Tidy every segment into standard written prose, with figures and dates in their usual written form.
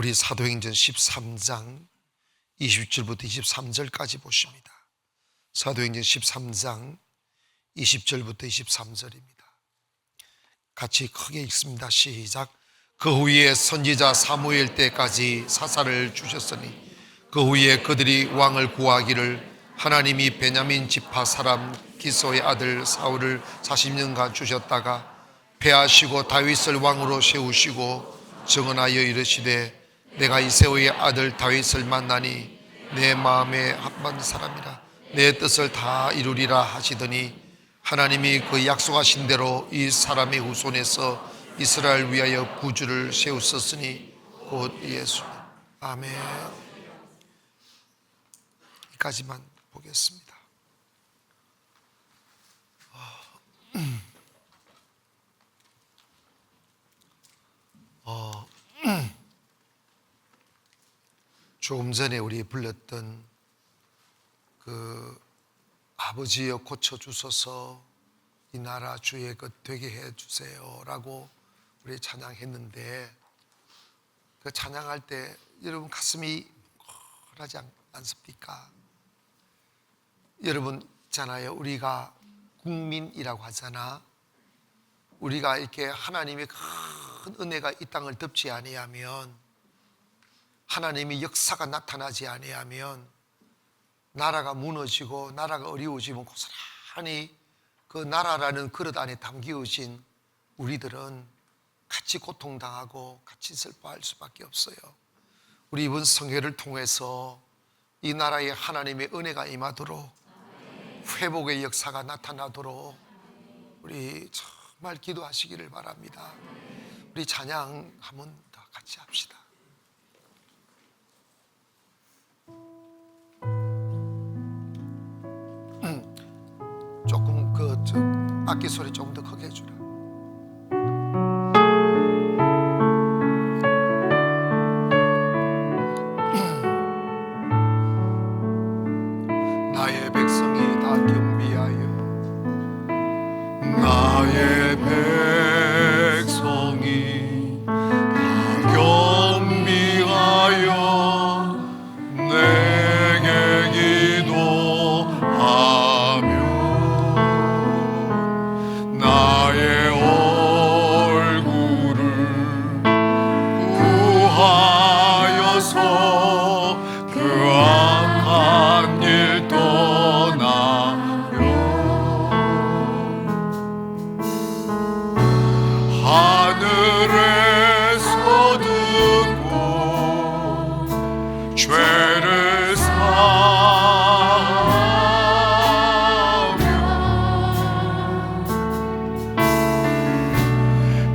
우리 사도행전 13장 20절부터 23절까지 보십니다. 사도행전 13장 20절부터 23절입니다. 같이 크게 읽습니다. 시작. 그 후에 선지자 사무엘 때까지 사사를 주셨으니 그 후에 그들이 왕을 구하기를 하나님이 베냐민 지파 사람 기소의 아들 사울을 40년간 주셨다가 패하시고 다윗을 왕으로 세우시고 증언하여 이르시되 내가 이새의 아들 다윗을 만나니 내 마음에 합한 사람이라 내 뜻을 다 이루리라 하시더니 하나님이 그 약속하신 대로 이 사람의 후손에서 이스라엘 위하여 구주를 세우셨으니 곧 예수님. 아멘. 여기까지만 보겠습니다. 조금 전에 우리 불렀던 그 아버지여 고쳐주소서 이 나라 주의 것 되게 해주세요 라고 우리 찬양했는데, 그 찬양할 때 여러분 가슴이 헐하지 않습니까? 여러분 있잖아요, 우리가 국민이라고 하잖아. 우리가 이렇게 하나님의 큰 은혜가 이 땅을 덮지 아니하면, 하나님의 역사가 나타나지 아니하면 나라가 무너지고 나라가 어려워지면 고스란히 그 나라라는 그릇 안에 담겨진 우리들은 같이 고통당하고 같이 슬퍼할 수밖에 없어요. 우리 이번 성회를 통해서 이 나라에 하나님의 은혜가 임하도록, 회복의 역사가 나타나도록 우리 정말 기도하시기를 바랍니다. 우리 찬양 한번 더 같이 합시다. 조금 악기 소리 조금 더 크게 해주라. 나의 백성이 다 겸비하여, 나의 백성이 다 겸비하여 내게 기도하며 나의 얼굴을 구하여서 그 악한 길 떠나며 하늘에서 듣고 죄를 사하며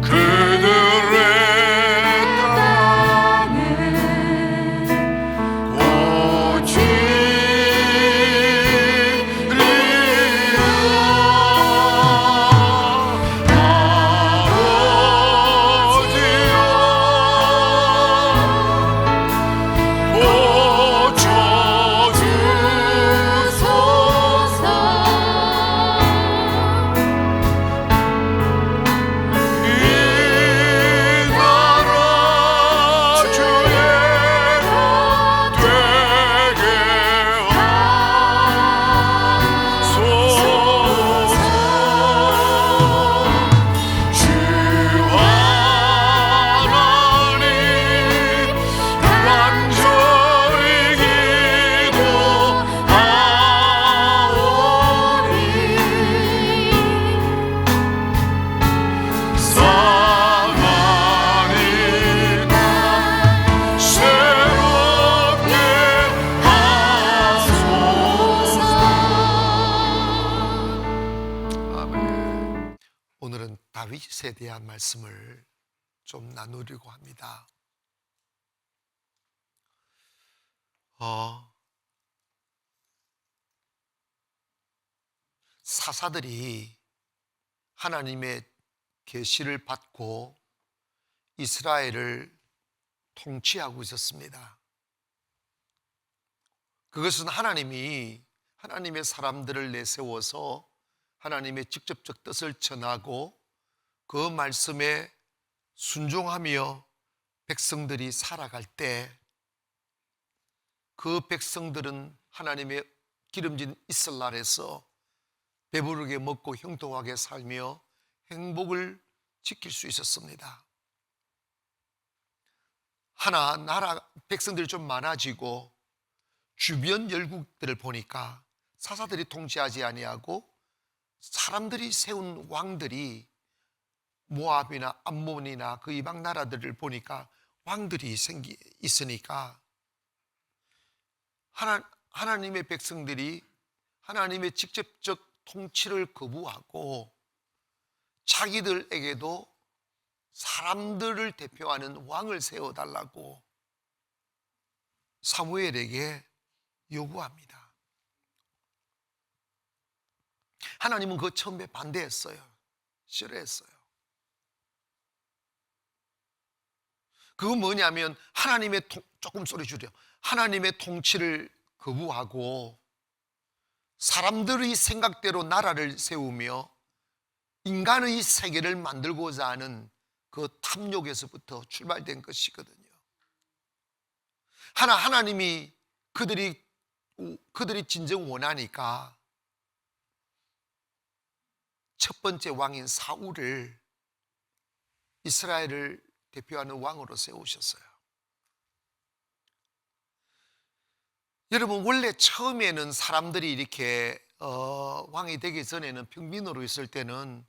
그들의 땅을 다윗에 대한 말씀을 좀 나누려고 합니다. 사사들이 하나님의 계시를 받고 이스라엘을 통치하고 있었습니다. 그것은 하나님이 하나님의 사람들을 내세워서 하나님의 직접적 뜻을 전하고 그 말씀에 순종하며 백성들이 살아갈 때 그 백성들은 하나님의 기름진 이슬날에서 배부르게 먹고 형통하게 살며 행복을 지킬 수 있었습니다. 하나 나라 백성들이 좀 많아지고 주변 열국들을 보니까 사사들이 통치하지 아니하고 사람들이 세운 왕들이 모압이나 암몬이나 그 이방 나라들을 보니까 왕들이 있으니까 하나님의 백성들이 하나님의 직접적 통치를 거부하고 자기들에게도 사람들을 대표하는 왕을 세워달라고 사무엘에게 요구합니다. 하나님은 그 처음에 반대했어요. 싫어했어요. 그건 뭐냐면 조금 소리 줄여. 하나님의 통치를 거부하고 사람들의 생각대로 나라를 세우며 인간의 세계를 만들고자 하는 그 탐욕에서부터 출발된 것이거든요. 하나님이 그들이 진정 원하니까 첫 번째 왕인 사울을 이스라엘을 대표하는 왕으로 세우셨어요. 여러분, 원래 처음에는 사람들이 이렇게 왕이 되기 전에는 평민으로 있을 때는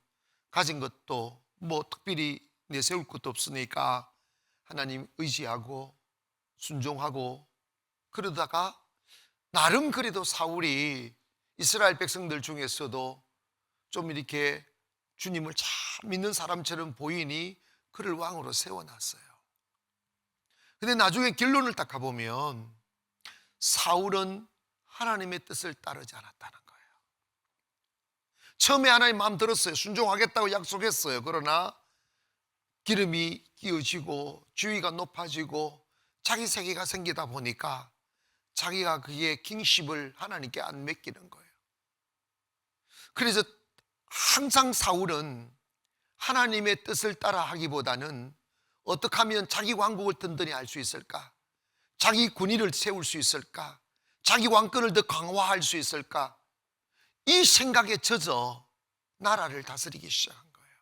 가진 것도 뭐 특별히 내세울 것도 없으니까 하나님 의지하고 순종하고 그러다가 나름 그래도 사울이 이스라엘 백성들 중에서도 좀 이렇게 주님을 잘 믿는 사람처럼 보이니 그를 왕으로 세워놨어요. 근데 나중에 결론을 딱 가보면 사울은 하나님의 뜻을 따르지 않았다는 거예요. 처음에 하나님 마음 들었어요. 순종하겠다고 약속했어요. 그러나 기름이 끼어지고 주위가 높아지고 자기 세계가 생기다 보니까 자기가 그게 킹십을 하나님께 안 맡기는 거예요. 그래서 항상 사울은 하나님의 뜻을 따라 하기보다는 어떻게 하면 자기 왕국을 든든히 할 수 있을까? 자기 군의를 세울 수 있을까? 자기 왕권을 더 강화할 수 있을까? 이 생각에 젖어 나라를 다스리기 시작한 거예요.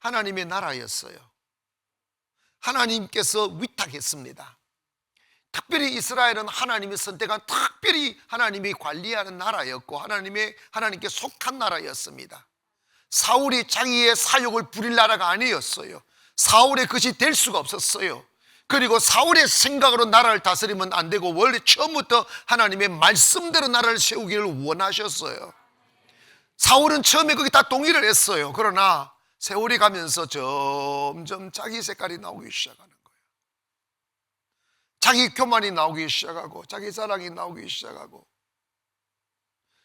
하나님의 나라였어요. 하나님께서 위탁했습니다. 특별히 이스라엘은 하나님의 선택한 특별히 하나님이 관리하는 나라였고 하나님께 속한 나라였습니다. 사울이 자기의 사욕을 부릴 나라가 아니었어요. 사울의 것이 될 수가 없었어요. 그리고 사울의 생각으로 나라를 다스리면 안 되고 원래 처음부터 하나님의 말씀대로 나라를 세우기를 원하셨어요. 사울은 처음에 거기 다 동의를 했어요. 그러나 세월이 가면서 점점 자기 색깔이 나오기 시작하는 거예요. 자기 교만이 나오기 시작하고 자기 자랑이 나오기 시작하고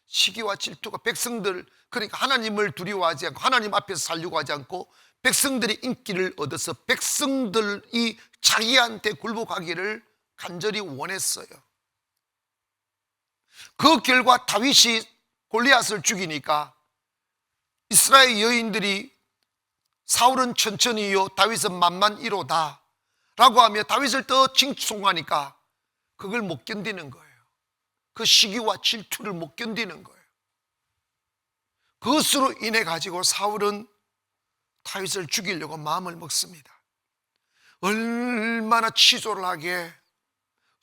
시기와 질투가 백성들, 그러니까 하나님을 두려워하지 않고 하나님 앞에서 살려고 하지 않고 백성들이 인기를 얻어서 백성들이 자기한테 굴복하기를 간절히 원했어요. 그 결과 다윗이 골리앗을 죽이니까 이스라엘 여인들이 사울은 천천히요 다윗은 만만이로다 라고 하며 다윗을 더 칭송하니까 그걸 못 견디는 거예요. 그 시기와 질투를 못 견디는 거예요. 그것으로 인해 가지고 사울은 다윗을 죽이려고 마음을 먹습니다. 얼마나 치졸하게,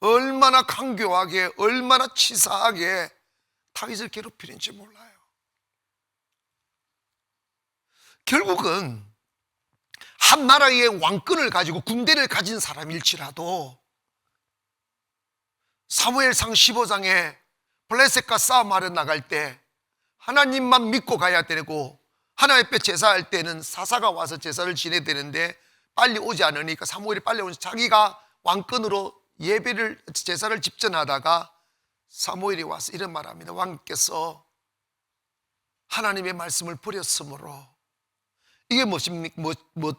얼마나 강교하게, 얼마나 치사하게 다윗을 괴롭히는지 몰라요. 결국은 한 나라의 왕권을 가지고 군대를 가진 사람일지라도 사무엘상 15장에 블레셋과 싸움하러 나갈 때 하나님만 믿고 가야 되고 하나님 앞에 제사할 때는 사사가 와서 제사를 지내야 되는데 빨리 오지 않으니까 사무엘이 빨리 오면서 자기가 왕권으로 제사를 집전하다가 사무엘이 와서 이런 말합니다. 왕께서 하나님의 말씀을 버렸으므로 이게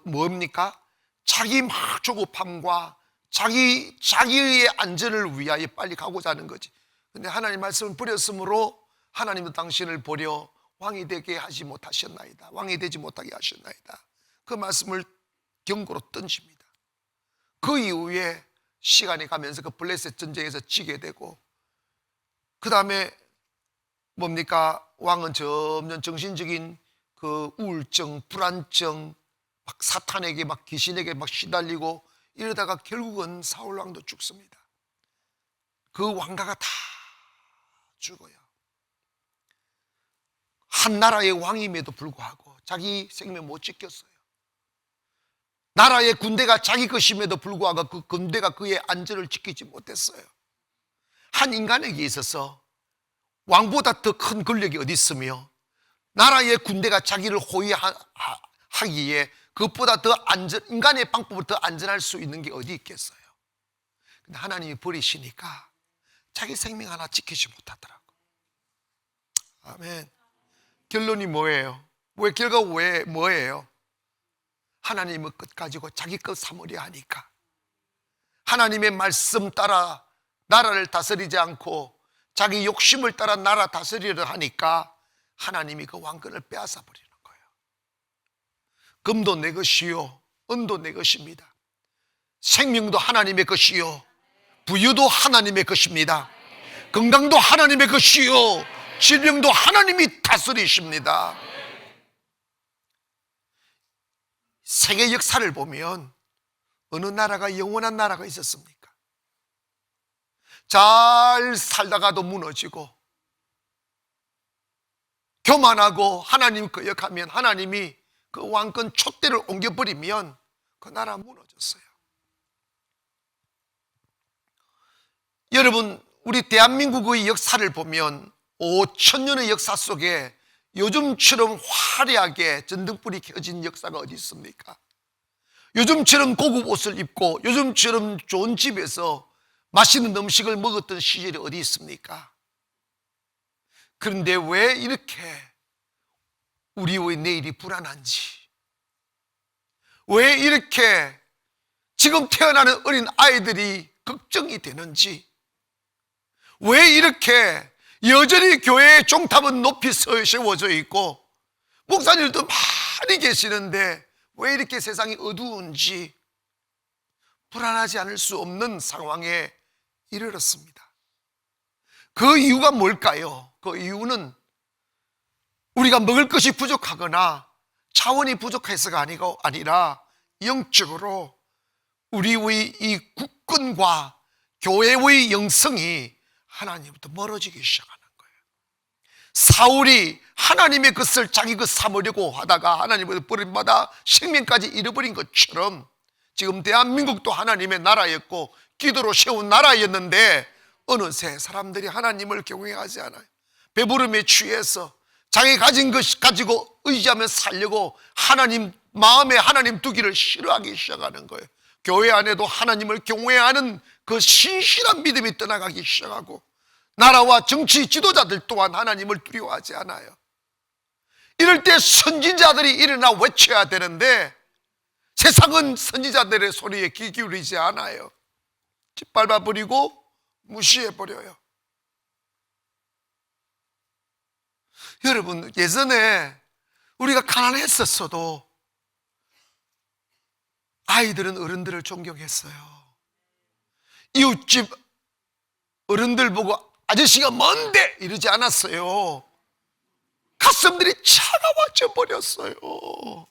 뭡니까? 자기 막 조급함과 자기의 안전을 위하여 빨리 가고자 하는 거지. 근데 하나님 말씀을 버렸으므로 하나님도 당신을 버려 왕이 되게 하지 못하셨나이다. 왕이 되지 못하게 하셨나이다. 그 말씀을 경고로 던집니다. 그 이후에 시간이 가면서 그 블레셋 전쟁에서 지게 되고, 그 다음에 뭡니까? 왕은 점점 정신적인 그 우울증, 불안증, 막 사탄에게 막 귀신에게 막 시달리고 이러다가 결국은 사울 왕도 죽습니다. 그 왕가가 다 죽어요. 한 나라의 왕임에도 불구하고 자기 생명 못 지켰어요. 나라의 군대가 자기 것임에도 불구하고 그 군대가 그의 안전을 지키지 못했어요. 한 인간에게 있어서 왕보다 더 큰 권력이 어디 있으며 나라의 군대가 자기를 호위하기에 그것보다 더 인간의 방법으로 더 안전할 수 있는 게 어디 있겠어요. 근데 하나님이 버리시니까 자기 생명 하나 지키지 못하더라고. 아멘. 결론이 뭐예요? 왜 결과가 왜 뭐예요? 하나님의 끝 가지고 자기 것 삼으려 하니까, 하나님의 말씀 따라 나라를 다스리지 않고 자기 욕심을 따라 나라 다스리려 하니까 하나님이 그 왕권을 빼앗아 버리는 거예요. 금도 내 것이요 은도 내 것입니다. 생명도 하나님의 것이요 부유도 하나님의 것입니다. 건강도 하나님의 것이요 질병도 하나님이 다스리십니다. 세계 역사를 보면 어느 나라가 영원한 나라가 있었습니까? 잘 살다가도 무너지고, 교만하고 하나님 거역하면 하나님이 그 왕권 촛대를 옮겨버리면 그 나라 무너졌어요. 여러분, 우리 대한민국의 역사를 보면 5,000년의 역사 속에 요즘처럼 화려하게 전등불이 켜진 역사가 어디 있습니까? 요즘처럼 고급 옷을 입고 요즘처럼 좋은 집에서 맛있는 음식을 먹었던 시절이 어디 있습니까? 그런데 왜 이렇게 우리의 내일이 불안한지, 왜 이렇게 지금 태어나는 어린 아이들이 걱정이 되는지, 왜 이렇게 여전히 교회의 종탑은 높이 세워져 있고 목사님들도 많이 계시는데 왜 이렇게 세상이 어두운지 불안하지 않을 수 없는 상황에 이르렀습니다. 그 이유가 뭘까요? 그 이유는 우리가 먹을 것이 부족하거나 자원이 부족해서가 아니라 영적으로 우리의 이 국권과 교회의 영성이 하나님부터 멀어지기 시작하는 거예요. 사울이 하나님의 것을 자기 것 삼으려고 하다가 하나님을 버림받아 생명까지 잃어버린 것처럼 지금 대한민국도 하나님의 나라였고 기도로 세운 나라였는데 어느새 사람들이 하나님을 경외하지 않아요. 배부름에 취해서 자기 가진 것 가지고 의지하며 살려고 하나님 마음에 하나님 두기를 싫어하기 시작하는 거예요. 교회 안에도 하나님을 경외하는 그 신실한 믿음이 떠나가기 시작하고 나라와 정치 지도자들 또한 하나님을 두려워하지 않아요. 이럴 때 선지자들이 일어나 외쳐야 되는데 세상은 선지자들의 소리에 귀 기울이지 않아요. 짓밟아버리고 무시해버려요. 여러분, 예전에 우리가 가난했었어도 아이들은 어른들을 존경했어요. 이웃집 어른들 보고 아저씨가 뭔데 이러지 않았어요. 가슴들이 차가워져 버렸어요.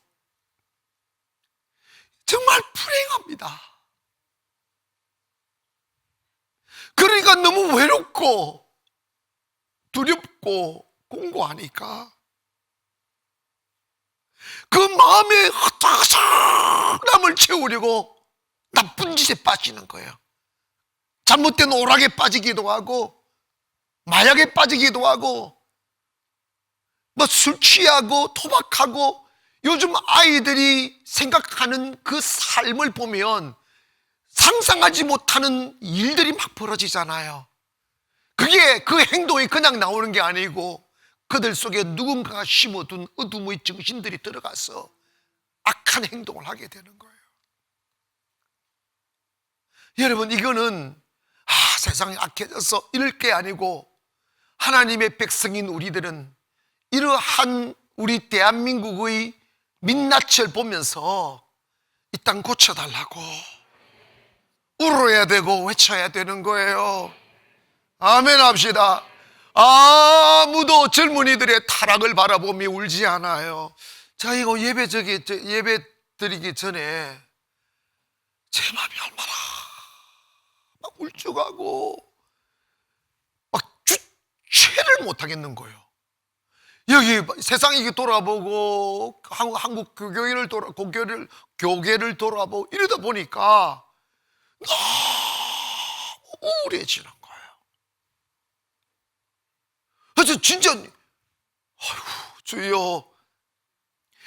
정말 불행합니다. 그러니까 너무 외롭고 두렵고 공고하니까 그 마음의 허탈함을 채우려고 나쁜 짓에 빠지는 거예요. 잘못된 오락에 빠지기도 하고 마약에 빠지기도 하고 뭐 술 취하고 토박하고 요즘 아이들이 생각하는 그 삶을 보면 상상하지 못하는 일들이 막 벌어지잖아요. 그게 그 행동이 그냥 나오는 게 아니고 그들 속에 누군가가 심어둔 어둠의 정신들이 들어가서 악한 행동을 하게 되는 거예요. 여러분, 이거는 세상이 악해져서 이럴 게 아니고 하나님의 백성인 우리들은 이러한 우리 대한민국의 민낯을 보면서 이 땅 고쳐달라고, 울어야 되고 외쳐야 되는 거예요. 아멘 합시다. 아무도 젊은이들의 타락을 바라보며 울지 않아요. 자, 이거 예배 드리기 전에 제 마음이 얼마나 막 울적하고 막 주체를 못 하겠는 거예요. 여기 세상 이게 돌아보고 한국 교계를 돌아보고 이러다 보니까 너무 우울해지는 거예요. 그래서 진짜 아이고 주여.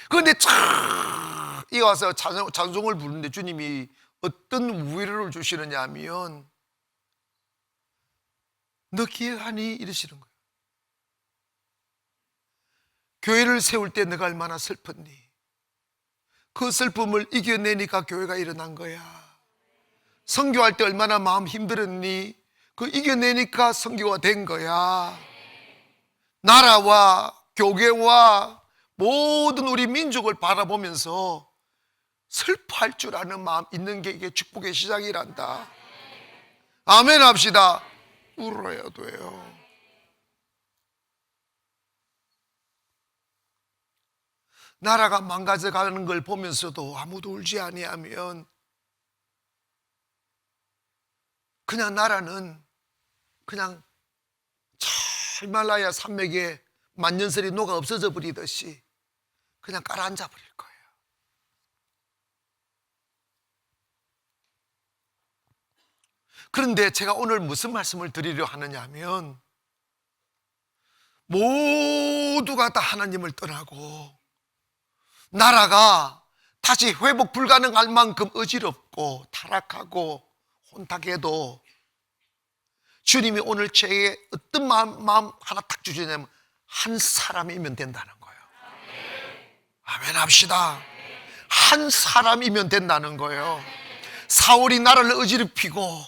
그런데 참 이 와서 찬송을 부르는데 주님이 어떤 위로를 주시느냐 하면 너 기억하니? 이러시는 거예요. 교회를 세울 때 너가 얼마나 슬펐니? 그 슬픔을 이겨내니까 교회가 일어난 거야. 선교할 때 얼마나 마음 힘들었니? 그 이겨내니까 선교가 된 거야. 나라와 교계와 모든 우리 민족을 바라보면서 슬퍼할 줄 아는 마음 있는 게 이게 축복의 시작이란다. 아멘 합시다. 울어야 돼요. 나라가 망가져가는 걸 보면서도 아무도 울지 아니하면 그냥 나라는 그냥 히말라야 산맥에 만년설이 녹아 없어져 버리듯이 그냥 가라앉아 버릴 거예요. 그런데 제가 오늘 무슨 말씀을 드리려 하느냐 하면 모두가 다 하나님을 떠나고 나라가 다시 회복 불가능할 만큼 어지럽고 타락하고 혼탁해도 주님이 오늘 제게 어떤 마음 하나 딱 주시냐면 한 사람이면 된다는 거예요. 아멘 합시다. 한 사람이면 된다는 거예요. 사울이 나라를 어지럽히고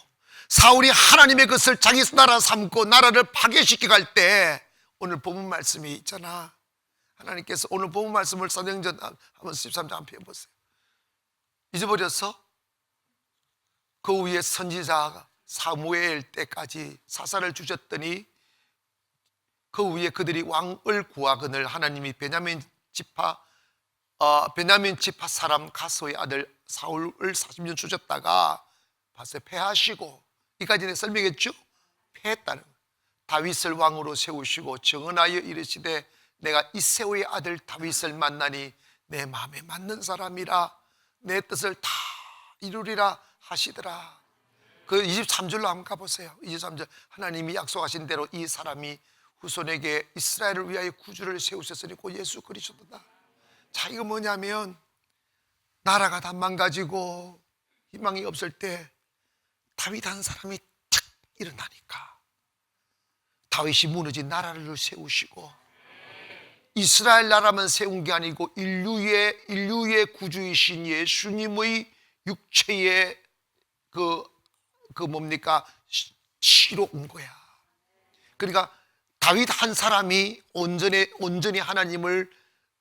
사울이 하나님의 것을 자기 나라 삼고 나라를 파괴시켜 갈 때 오늘 본문 말씀이 있잖아. 하나님께서 오늘 본문 말씀을 사도행전 한번 13장 한번 펴보세요. 잊어버렸어? 그 위에 선지자 사무엘 때까지 사사를 주셨더니 그 위에 그들이 왕을 구하거늘 하나님이 베냐민 지파 사람 가소의 아들 사울을 40년 주셨다가 봤어요. 패하시고 이까지 설명했죠? 패했다는 거예요. 다윗을 왕으로 세우시고 정언하여 이르시되 내가 이새의 아들 다윗을 만나니 내 마음에 맞는 사람이라 내 뜻을 다 이루리라 하시더라. 그 23절로 한번 가보세요. 23절 하나님이 약속하신 대로 이 사람이 후손에게 이스라엘을 위하여 구주를 세우셨으니 곧 예수 그리스도다. 자, 이거 뭐냐면 나라가 다 망가지고 희망이 없을 때 다윗 한 사람이 탁 일어나니까 다윗이 무너진 나라를 세우시고 이스라엘 나라만 세운 게 아니고 인류의 구주이신 예수님의 육체의 시로 온 거야. 그러니까 다윗 한 사람이 온전히 하나님을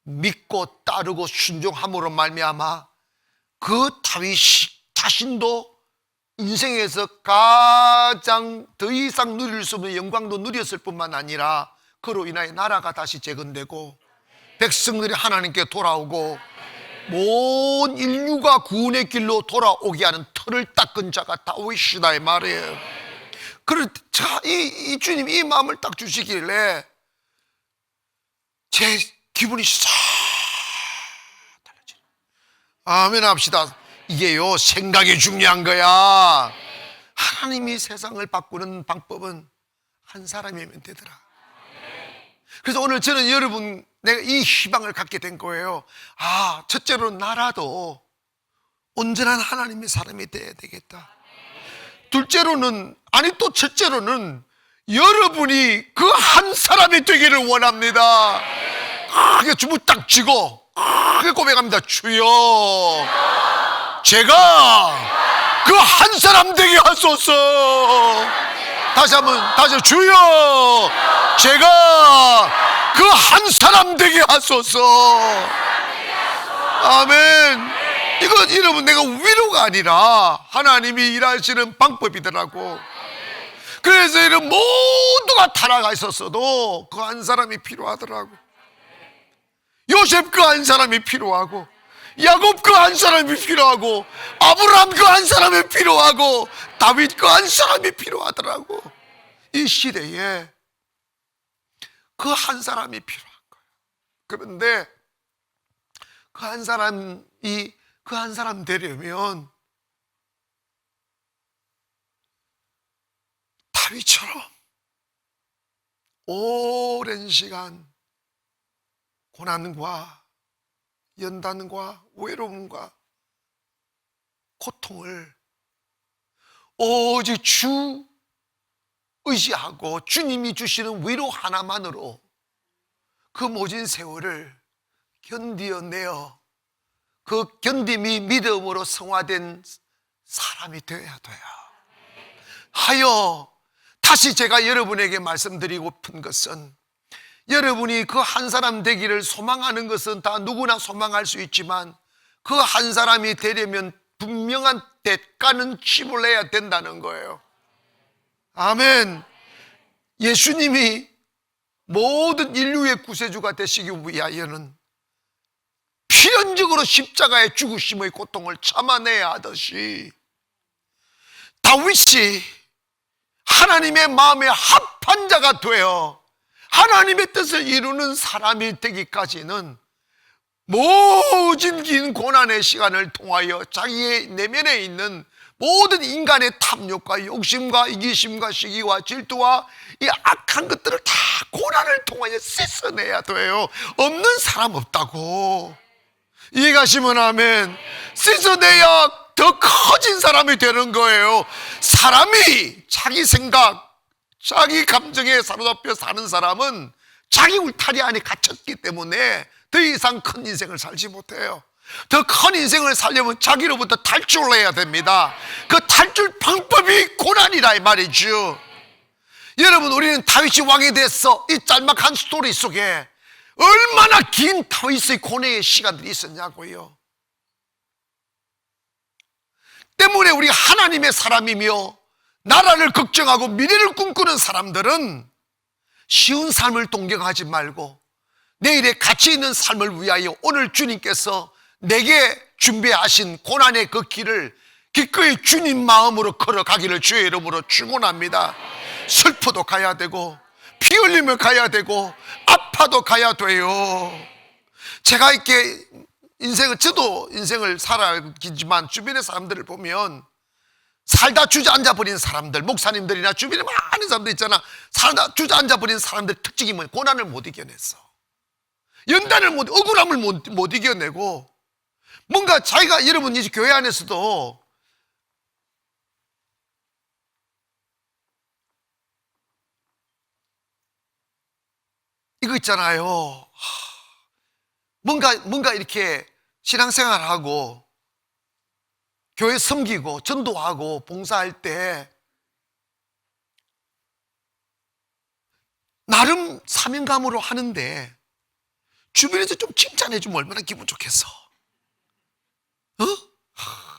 믿고 따르고 순종함으로 말미암아 그 다윗 자신도 인생에서 가장 더 이상 누릴 수 없는 영광도 누렸을 뿐만 아니라 그로 인하여 나라가 다시 재건되고 백성들이 하나님께 돌아오고 온 인류가 구원의 길로 돌아오게 하는 틀을 닦은 자가 다윗이다 이 말이에요. 그럴 때 이 주님이 이 마음을 딱 주시길래 제 기분이 싹 달라져요. 아멘 합시다. 이게요 생각이 중요한 거야. 하나님이 세상을 바꾸는 방법은 한 사람이면 되더라. 그래서 오늘 저는 여러분 내가 이 희망을 갖게 된 거예요. 첫째로 나라도 온전한 하나님의 사람이 돼야 되겠다. 둘째로는 첫째로는 여러분이 그 한 사람이 되기를 원합니다. 크게 주부 딱 쥐고 크게 고백합니다. 주여 제가 그 한 사람 되게 하소서. 다시 주여 제가 그 한 사람 되게 하소서. 아멘. 이거 여러분 내가 위로가 아니라 하나님이 일하시는 방법이더라고. 그래서 이런 모두가 타락하 있었어도 그 한 사람이 필요하더라고. 요셉 그 한 사람이 필요하고, 야곱 그 한 사람이 필요하고, 아브라함 그 한 사람이 필요하고, 다윗 그 한 사람이 필요하더라고. 이 시대에 그 한 사람이 필요한 거예요. 그런데 그 한 사람이 그 한 사람 되려면 다윗처럼 오랜 시간 고난과 연단과 외로움과 고통을 오직 주 의지하고 주님이 주시는 위로 하나만으로 그 모진 세월을 견디어내어 그 견딤이 믿음으로 성화된 사람이 되어야 돼요. 하여 다시 제가 여러분에게 말씀드리고픈 것은, 여러분이 그 한 사람 되기를 소망하는 것은 다 누구나 소망할 수 있지만 그 한 사람이 되려면 분명한 대가는 지불해야 된다는 거예요. 아멘. 예수님이 모든 인류의 구세주가 되시기 위하여는 필연적으로 십자가의 죽으심의 고통을 참아내야 하듯이 다윗이 하나님의 마음에 합한 자가 되어 하나님의 뜻을 이루는 사람이 되기까지는 모진 긴 고난의 시간을 통하여 자기의 내면에 있는 모든 인간의 탐욕과 욕심과 이기심과 시기와 질투와 이 악한 것들을 다 고난을 통하여 씻어내야 돼요. 없는 사람 없다고. 이해가시면 아멘. 씻어내야 더 커진 사람이 되는 거예요. 사람이 자기 생각, 자기 감정에 사로잡혀 사는 사람은 자기 울타리 안에 갇혔기 때문에 더 이상 큰 인생을 살지 못해요. 더 큰 인생을 살려면 자기로부터 탈출을 해야 됩니다. 그 탈출 방법이 고난이라 이 말이죠. 여러분, 우리는 다윗이 왕이 됐어. 이 짤막한 스토리 속에 얼마나 긴 다윗의 고뇌의 시간들이 있었냐고요. 때문에 우리 하나님의 사람이며 나라를 걱정하고 미래를 꿈꾸는 사람들은 쉬운 삶을 동경하지 말고 내일의 가치 있는 삶을 위하여 오늘 주님께서 내게 준비하신 고난의 그 길을 기꺼이 주님 마음으로 걸어가기를 주의 이름으로 축원합니다. 슬퍼도 가야 되고 피 흘리며 가야 되고 아파도 가야 돼요. 제가 이렇게 저도 인생을 살아기지만 주변의 사람들을 보면 살다 주저앉아 버린 사람들, 목사님들이나 주변에 많은 사람들 있잖아. 살다 주저앉아 버린 사람들 특징이 뭐냐? 고난을 못 이겨냈어. 연단을 억울함을 못 이겨내고 뭔가 자기가, 여러분 이제 교회 안에서도 이거 있잖아요. 뭔가 이렇게 신앙생활하고 교회 섬기고 전도하고 봉사할 때 나름 사명감으로 하는데 주변에서 좀 칭찬해 주면 얼마나 기분 좋겠어.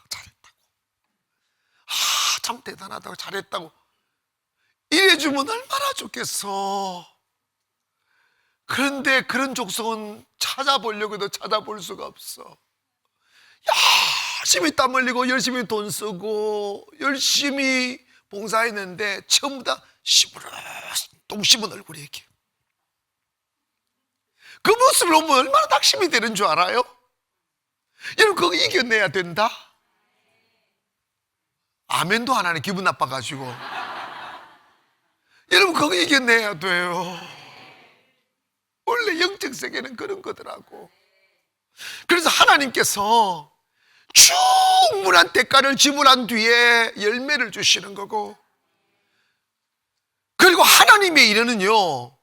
잘했다고. 참 대단하다고, 잘했다고 이래 주면 얼마나 좋겠어. 그런데 그런 족속은 찾아보려고 해도 찾아볼 수가 없어. 열심히 땀 흘리고 열심히 돈 쓰고 열심히 봉사했는데 전부 다 똥 씹은 얼굴이 이렇게. 그 모습을 보면 얼마나 낙심이 되는 줄 알아요? 여러분, 그거 이겨내야 된다. 아멘도 안 하네, 기분 나빠가지고. 여러분, 그거 이겨내야 돼요. 원래 영적 세계는 그런 거더라고. 그래서 하나님께서 충분한 대가를 지불한 뒤에 열매를 주시는 거고, 그리고 하나님의 일은요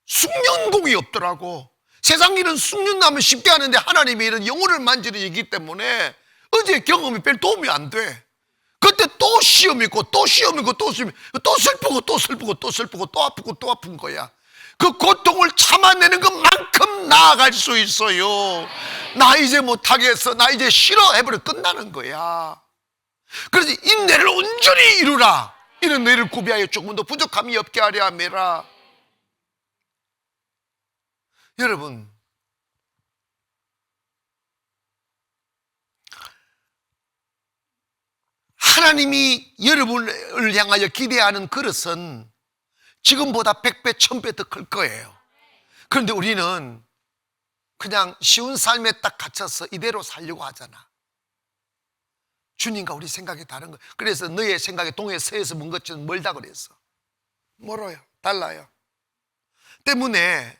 숙련공이 없더라고. 세상 일은 숙련하면 쉽게 하는데 하나님의 일은 영혼을 만지는 일이기 때문에 어제 경험이 별 도움이 안 돼. 그때 또 시험 있고 또 시험 있고 또 시험 있고 또 슬프고 또 슬프고 또 슬프고 또 아프고 또 아픈 거야. 그 고통을 참아내는 것만큼 나아갈 수 있어요. 나 이제 못하겠어, 나 이제 싫어 해버려 끝나는 거야. 그래서 인내를 온전히 이루라. 이는 너희를 구비하여 조금도 부족함이 없게 하려 함이라. 여러분, 하나님이 여러분을 향하여 기대하는 그릇은 지금보다 100배, 1000배 더 클 거예요. 그런데 우리는 그냥 쉬운 삶에 딱 갇혀서 이대로 살려고 하잖아. 주님과 우리 생각이 다른 거예요. 그래서 너의 생각이 동해 서에서 먼 것처럼 멀다 그랬어. 멀어요. 달라요. 때문에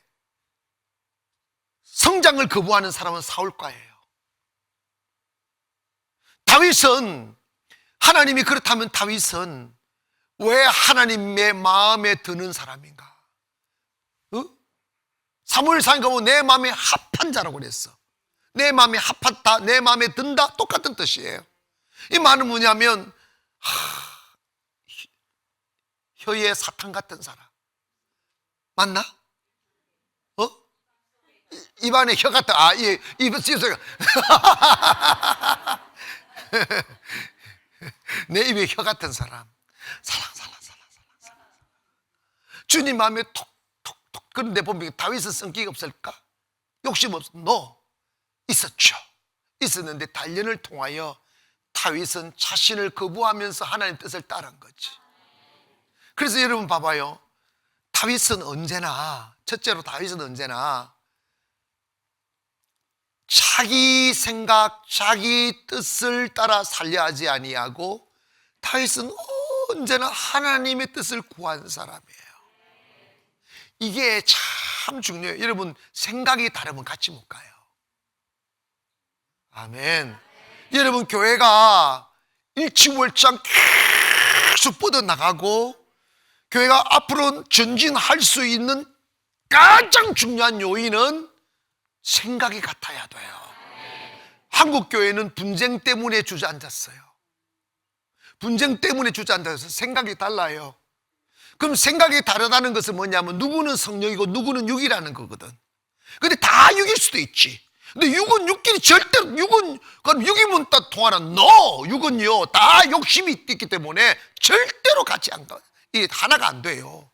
성장을 거부하는 사람은 사울과예요. 다윗은, 하나님이 그렇다면 다윗은 왜 하나님의 마음에 드는 사람인가? 사무엘상 가보면 내 마음에 합한 자라고 그랬어. 내 마음에 합하다, 내 마음에 든다, 똑같은 뜻이에요. 이 말은 뭐냐면 혀의 사탕 같은 사람 맞나? 입안에 혀 같은, 입에 씹어서 내 입에 혀 같은 사람. 사랑. 주님 마음에 톡톡톡. 그런데 보면 다윗은 성격이 없을까? 욕심 없어? 있었죠. 있었는데 단련을 통하여 다윗은 자신을 거부하면서 하나님의 뜻을 따른 거지. 그래서 여러분 봐봐요. 다윗은 언제나, 첫째로 다윗은 언제나 자기 생각, 자기 뜻을 따라 살려 하지 아니하고, 다윗은 언제나 하나님의 뜻을 구한 사람이에요. 이게 참 중요해요. 여러분, 생각이 다르면 같이 못 가요. 아멘. 여러분, 교회가 일치월장 계속 뻗어나가고 교회가 앞으로 전진할 수 있는 가장 중요한 요인은 생각이 같아야 돼요. 한국 교회는 분쟁 때문에 주저앉았어요. 분쟁 때문에 주저앉아서 생각이 달라요. 그럼 생각이 다르다는 것은 뭐냐면 누구는 성령이고 누구는 육이라는 거거든. 근데 다 육일 수도 있지. 근데 육은 육끼리 절대로, 그럼 육이면 딱 통하나? 육은요 다 욕심이 있기 때문에 절대로 같이 안 가. 이게 하나가 안 돼요.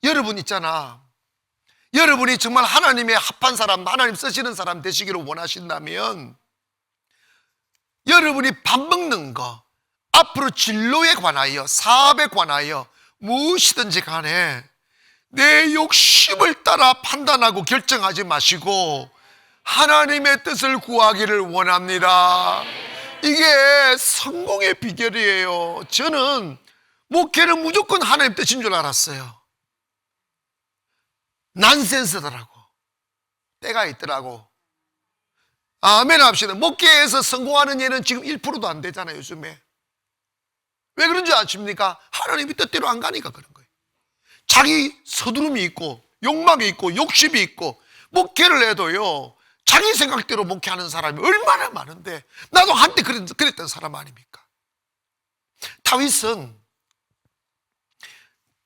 여러분 있잖아, 여러분이 정말 하나님의 합한 사람, 하나님 쓰시는 사람 되시기를 원하신다면 여러분이 밥 먹는 거, 앞으로 진로에 관하여, 사업에 관하여 무엇이든지 간에 내 욕심을 따라 판단하고 결정하지 마시고 하나님의 뜻을 구하기를 원합니다. 이게 성공의 비결이에요. 저는 목회는 무조건 하나님 뜻인 줄 알았어요. 난센스더라고. 때가 있더라고. 아멘 합시다. 목회에서 성공하는 예는 지금 1%도 안 되잖아요, 요즘에. 왜 그런 줄 아십니까? 하나님이 뜻대로 안 가니까 그런 거예요. 자기 서두름이 있고 욕망이 있고 욕심이 있고, 목회를 해도요 자기 생각대로 목회하는 사람이 얼마나 많은데, 나도 한때 그랬던 사람 아닙니까? 다윗은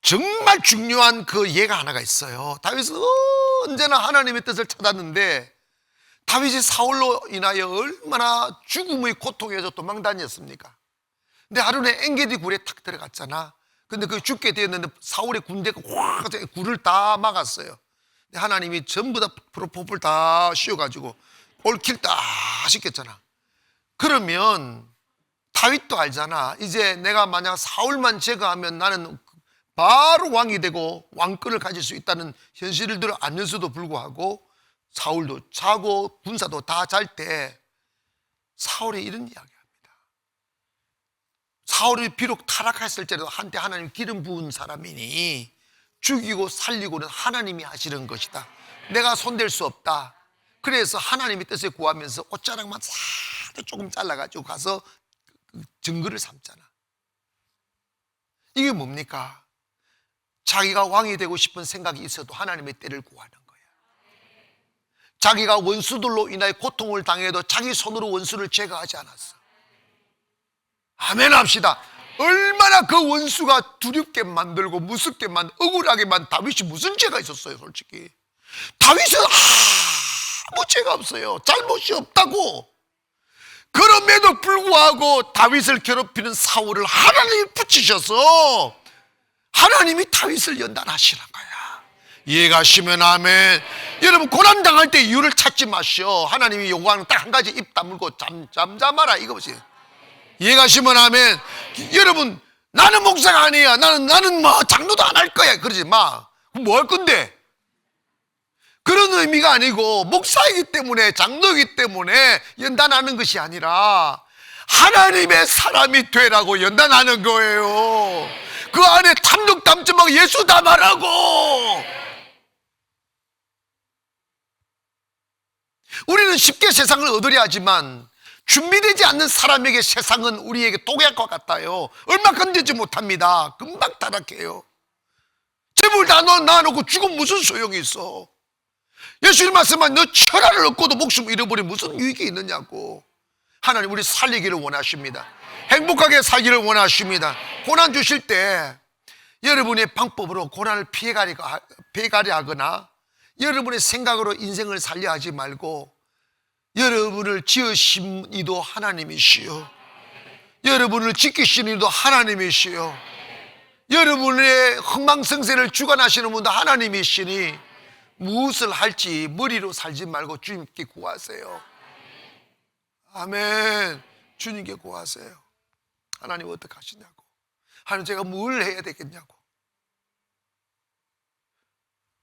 정말 중요한 그 예가 하나가 있어요. 다윗은 언제나 하나님의 뜻을 찾았는데, 다윗이 사울로 인하여 얼마나 죽음의 고통에서 도망다녔습니까? 근데 하루는 엔게디 굴에 탁 들어갔잖아. 근데 그 죽게 되었는데 사울의 군대가 확 굴을 다 막았어요. 근데 하나님이 전부 다 프로포폴 다 씌워가지고 올킬 다 시켰잖아. 그러면 다윗도 알잖아. 이제 내가 만약 사울만 제거하면 나는 바로 왕이 되고 왕권을 가질 수 있다는 현실을 알면서도 불구하고 사울도 자고 군사도 다 잘 때 사울이 이런 이야기합니다. 사울이 비록 타락했을지라도 한때 하나님 기름 부은 사람이니 죽이고 살리고는 하나님이 하시는 것이다. 내가 손댈 수 없다. 그래서 하나님의 뜻을 구하면서 옷자락만 살짝 조금 잘라가지고 가서 증거를 삼잖아. 이게 뭡니까? 자기가 왕이 되고 싶은 생각이 있어도 하나님의 때를 구하는 거야. 자기가 원수들로 인하여 고통을 당해도 자기 손으로 원수를 제거하지 않았어. 아멘 합시다. 얼마나 그 원수가 두렵게 만들고 무섭게 억울하게만. 다윗이 무슨 죄가 있었어요? 솔직히 다윗은 아무 죄가 없어요. 잘못이 없다고. 그럼에도 불구하고 다윗을 괴롭히는 사울을 하나님이 붙이셔서 하나님이 다윗을 연단하시는 거야. 이해가시면 아멘. 여러분, 고난당할 때 이유를 찾지 마시오. 하나님이 요구하는 딱 한 가지: 입 다물고 잠잠하라, 이것이. 이해가시면 아멘. 여러분, 나는 목사가 아니야, 나는 뭐 장로도 안 할 거야, 그러지 마. 뭐 할 건데? 그런 의미가 아니고, 목사이기 때문에, 장로이기 때문에 연단하는 것이 아니라 하나님의 사람이 되라고 연단하는 거예요. 그 안에 탐욕 담점하고 예수 담아라고. 우리는 쉽게 세상을 얻으려 하지만 준비되지 않는 사람에게 세상은 우리에게 독약과 같아요. 얼마 건지지 못합니다. 금방 타락해요. 재물 다 놔놓고 죽으면 무슨 소용이 있어? 예수님 말씀한 너 천하를 얻고도 목숨 잃어버리면 무슨 유익이 있느냐고. 하나님 우리 살리기를 원하십니다. 행복하게 살기를 원하십니다. 고난 주실 때 여러분의 방법으로 고난을 피해가려 하거나 여러분의 생각으로 인생을 살려 하지 말고, 여러분을 지으신 이도 하나님이시요, 여러분을 지키시는 이도 하나님이시요, 여러분의 흥망성쇠를 주관하시는 분도 하나님이시니 무엇을 할지 머리로 살지 말고 주님께 구하세요. 아멘. 주님께 구하세요. 하나님 어떻게 하시냐고. 하나님 제가 뭘 해야 되겠냐고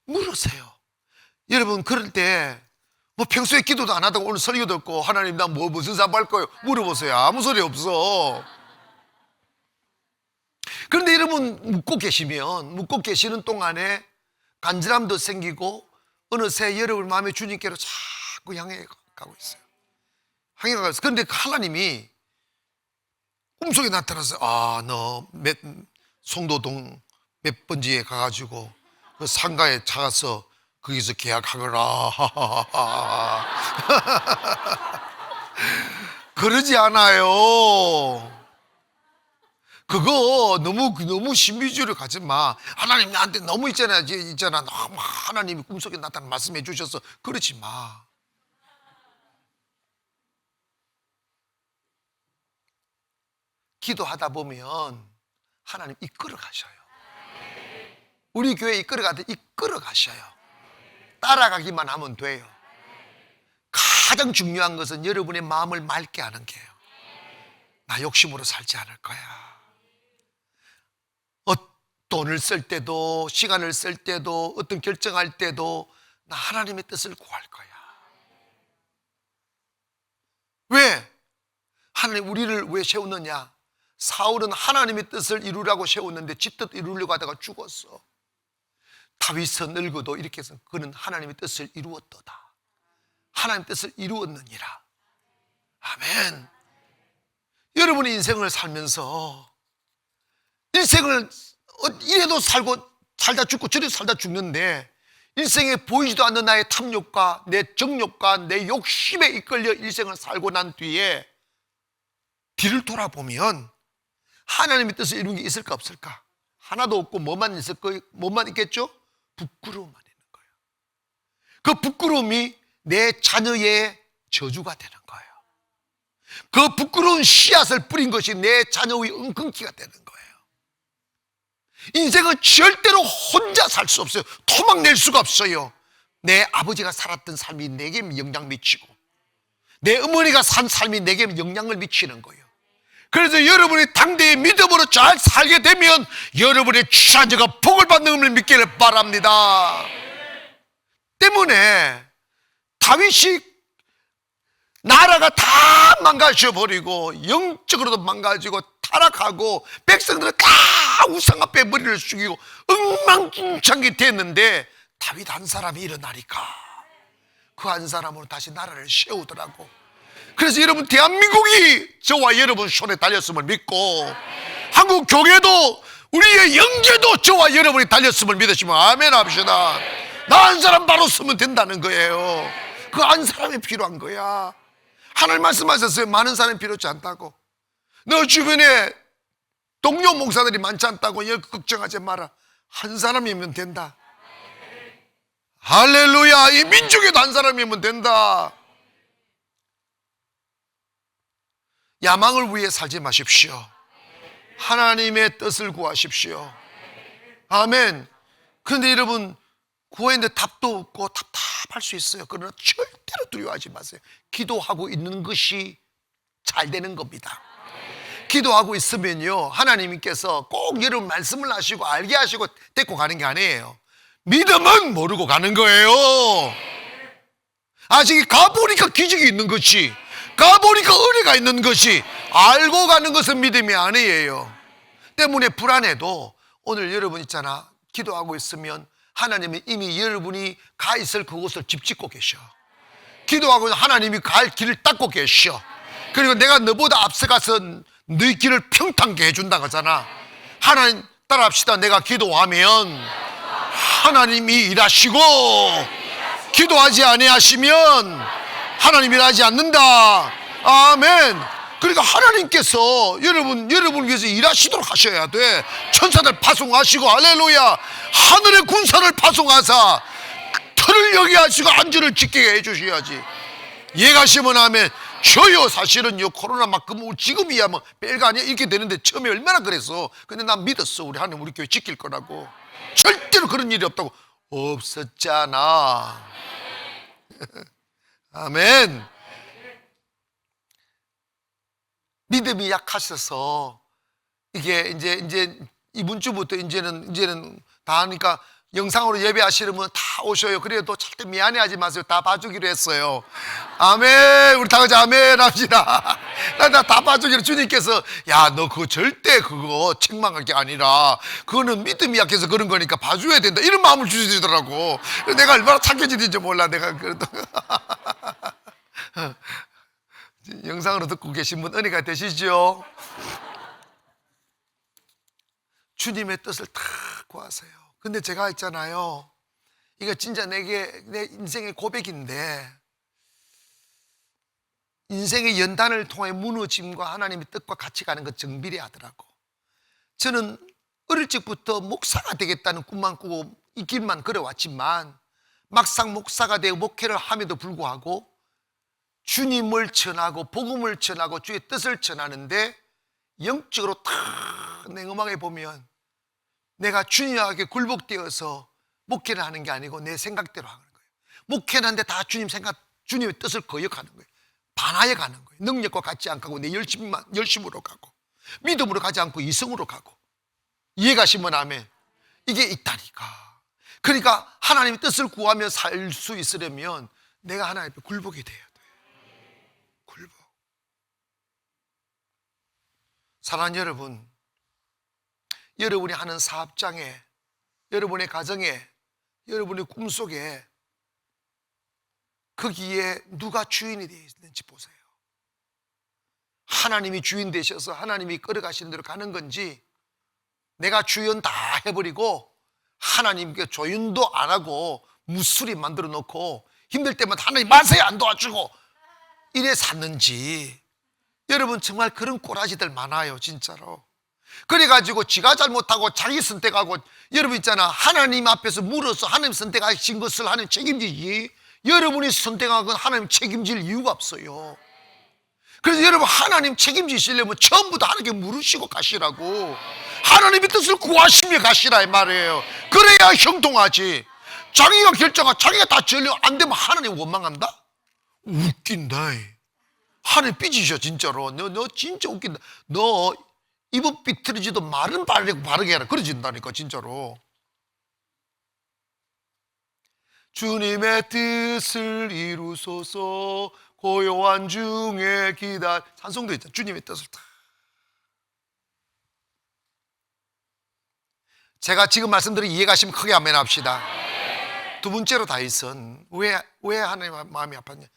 물으세요. 여러분, 그럴 때 뭐 평소에 기도도 안 하다가 오늘 설교 듣고 하나님 나 무슨 사업할 거예요? 물어보세요. 아무 소리 없어. 그런데 여러분 묻고 계시는 동안에 간절함도 생기고 어느새 여러분 마음에 주님께로 자꾸 향해 가고 있어요. 향해 가고 있어요. 그런데 하나님이 꿈속에 나타나서 너 송도동 몇 번지에 가가지고 그 상가에 차가서 거기서 계약하거라. 그러지 않아요. 그거 너무 신비주의를 가지 마. 하나님 나한테 너무 있잖아. 너무 하나님이 꿈속에 나타나 말씀해 주셔서 그러지 마. 기도하다 보면 하나님 이끌어 가셔요. 우리 교회 이끌어 가셔요. 따라가기만 하면 돼요. 가장 중요한 것은 여러분의 마음을 맑게 하는 게요. 나 욕심으로 살지 않을 거야. 돈을 쓸 때도, 시간을 쓸 때도, 어떤 결정할 때도 나 하나님의 뜻을 구할 거야. 왜? 하나님 우리를 왜 세웠느냐? 사울은 하나님의 뜻을 이루라고 세웠는데 지 뜻 이루려고 하다가 죽었어. 다윗은 늙어도 이렇게 해서 그는 하나님의 뜻을 이루었도다. 하나님의 뜻을 이루었느니라. 아멘. 여러분의 인생을 살면서 인생을 이래도 살고 살다 죽고 저래도 살다 죽는데 일생에 보이지도 않는 나의 탐욕과 내 정욕과 내 욕심에 이끌려 일생을 살고 난 뒤에 뒤를 돌아보면 하나님의 뜻을 이룬 게 있을까 없을까? 하나도 없고 뭐만 있겠죠? 부끄러움만 있는 거예요. 그 부끄러움이 내 자녀의 저주가 되는 거예요. 그 부끄러운 씨앗을 뿌린 것이 내 자녀의 은근기가 되는 거예요. 인생은 절대로 혼자 살 수 없어요. 토막낼 수가 없어요. 내 아버지가 살았던 삶이 내게 영향 미치고 내 어머니가 산 삶이 내게 영향을 미치는 거예요. 그래서 여러분이 당대의 믿음으로 잘 살게 되면 여러분의 자녀가 복을 받는 걸 믿기를 바랍니다. 때문에 다윗이 나라가 다 망가져버리고 영적으로도 망가지고 타락하고 백성들은 다 우상 앞에 머리를 숙이고 엉망진창이 됐는데 다윗 한 사람이 일어나니까 그 한 사람으로 다시 나라를 세우더라고. 그래서 여러분 대한민국이 저와 여러분 손에 달렸음을 믿고 한국 교회도 우리의 영계도 저와 여러분이 달렸음을 믿으시면 아멘 합시다. 나 한 사람 바로 쓰면 된다는 거예요. 그 한 사람이 필요한 거야. 하나님 말씀하셨어요. 많은 사람이 필요치 않다고. 너 주변에 동료 목사들이 많지 않다고 걱정하지 마라. 한 사람이면 된다. 할렐루야. 이 민족에도 한 사람이면 된다. 야망을 위해 살지 마십시오. 하나님의 뜻을 구하십시오. 아멘. 그런데 여러분, 구했는데 답도 없고 답답할 수 있어요. 그러나 절대로 두려워하지 마세요. 기도하고 있는 것이 잘 되는 겁니다. 기도하고 있으면요, 하나님께서 꼭 여러분 말씀을 하시고 알게 하시고 데리고 가는 게 아니에요. 믿음은 모르고 가는 거예요. 아직 가보니까 기적이 있는 것이, 가보니까 은혜가 있는 것이, 알고 가는 것은 믿음이 아니에요. 때문에 불안해도 오늘 여러분 있잖아, 기도하고 있으면 하나님이 이미 여러분이 가 있을 그곳을 집 짓고 계셔. 기도하고 하나님이 갈 길을 닦고 계셔. 그리고 내가 너보다 앞서가서 너희 길을 평탄게 해준다고 하잖아. 하나님 따라합시다. 내가 기도하면 하나님이 일하시고, 기도하지 아니하시면 하나님이 일하지 않는다. 아멘. 그러니까 하나님께서 여러분을 위해서 일하시도록 하셔야 돼. 천사들 파송하시고, 할렐루야, 하늘의 군사를 파송하사 터를 여기 하시고 안전을 지키게 해주셔야지. 예가시면 하면 저요, 사실은요, 코로나만큼 지금이야 뭐 별거 아니야 이렇게 되는데 처음에 얼마나 그랬어. 근데 난 믿었어. 우리 하나님 우리 교회 지킬 거라고. 절대로 그런 일이 없다고. 없었잖아. 아멘. 믿음이 약하셔서 이게 이제 이번 주부터 이제는 다 하니까 영상으로 예배하시려면 다 오셔요. 그래도 절대 미안해하지 마세요. 다 봐주기로 했어요. 아멘. 우리 다 같이 아멘 합시다. 나 다 봐주기로. 주님께서 야, 너 그거 절대 그거 책망할 게 아니라 그거는 믿음이 약해서 그런 거니까 봐줘야 된다, 이런 마음을 주시더라고. 내가 얼마나 착해지는지 몰라. 내가 그래도 영상으로 듣고 계신 분 은혜가 되시죠? 주님의 뜻을 다 구하세요. 근데 제가 있잖아요, 이거 진짜 내 인생의 고백인데, 인생의 연단을 통해 무너짐과 하나님의 뜻과 같이 가는 것 정비례 하더라고. 저는 어릴 적부터 목사가 되겠다는 꿈만 꾸고 이 길만 걸어왔지만 막상 목사가 되고 목회를 함에도 불구하고 주님을 전하고 복음을 전하고 주의 뜻을 전하는데 영적으로 탁 냉엄하게 보면 내가 주님에게 굴복되어서 목회를 하는 게 아니고 내 생각대로 하는 거예요. 목회는 하는데 다 주님의 뜻을 거역하는 거예요. 반하에 가는 거예요. 능력과 같지 않고 내 열심으로 가고, 믿음으로 가지 않고 이성으로 가고. 이해가시면 아멘. 이게 있다니까. 그러니까 하나님의 뜻을 구하며 살 수 있으려면 내가 하나님 앞에 굴복이 돼야 돼. 굴복. 사랑하는 여러분, 여러분이 하는 사업장에, 여러분의 가정에, 여러분의 꿈속에 거기에 누가 주인이 되어 있는지 보세요. 하나님이 주인 되셔서 하나님이 끌어가시는 대로 가는 건지, 내가 주연 다 해버리고 하나님께 조연도 안 하고 무수리 만들어 놓고 힘들 때마다 하나님 만세 안 도와주고 이래 샀는지. 여러분 정말 그런 꼬라지들 많아요, 진짜로. 그래가지고 지가 잘못하고 자기 선택하고, 여러분 있잖아, 하나님 앞에서 물어서 하나님 선택하신 것을 하나님 책임지지, 여러분이 선택한 건 하나님 책임질 이유가 없어요. 그래서 여러분 하나님 책임지시려면 처음부터 하나님께 물으시고 가시라고. 하나님의 뜻을 구하시며 가시라 이 말이에요. 그래야 형통하지. 자기가 결정하고 자기가 다 전혀 안 되면 하나님 원망한다? 웃긴다. 하나님 삐지셔 진짜로. 너 진짜 웃긴다. 너 입은 삐뚤어지도 말은 바르게 해라. 그러진다니까 진짜로. 주님의 뜻을 이루소서 고요한 중에 찬송도 있잖아. 주님의 뜻을 다. 제가 지금 말씀드린 이해가시면 크게 아멘 합시다. 두 번째로 다윗은 왜 하나님 마음이 아팠냐?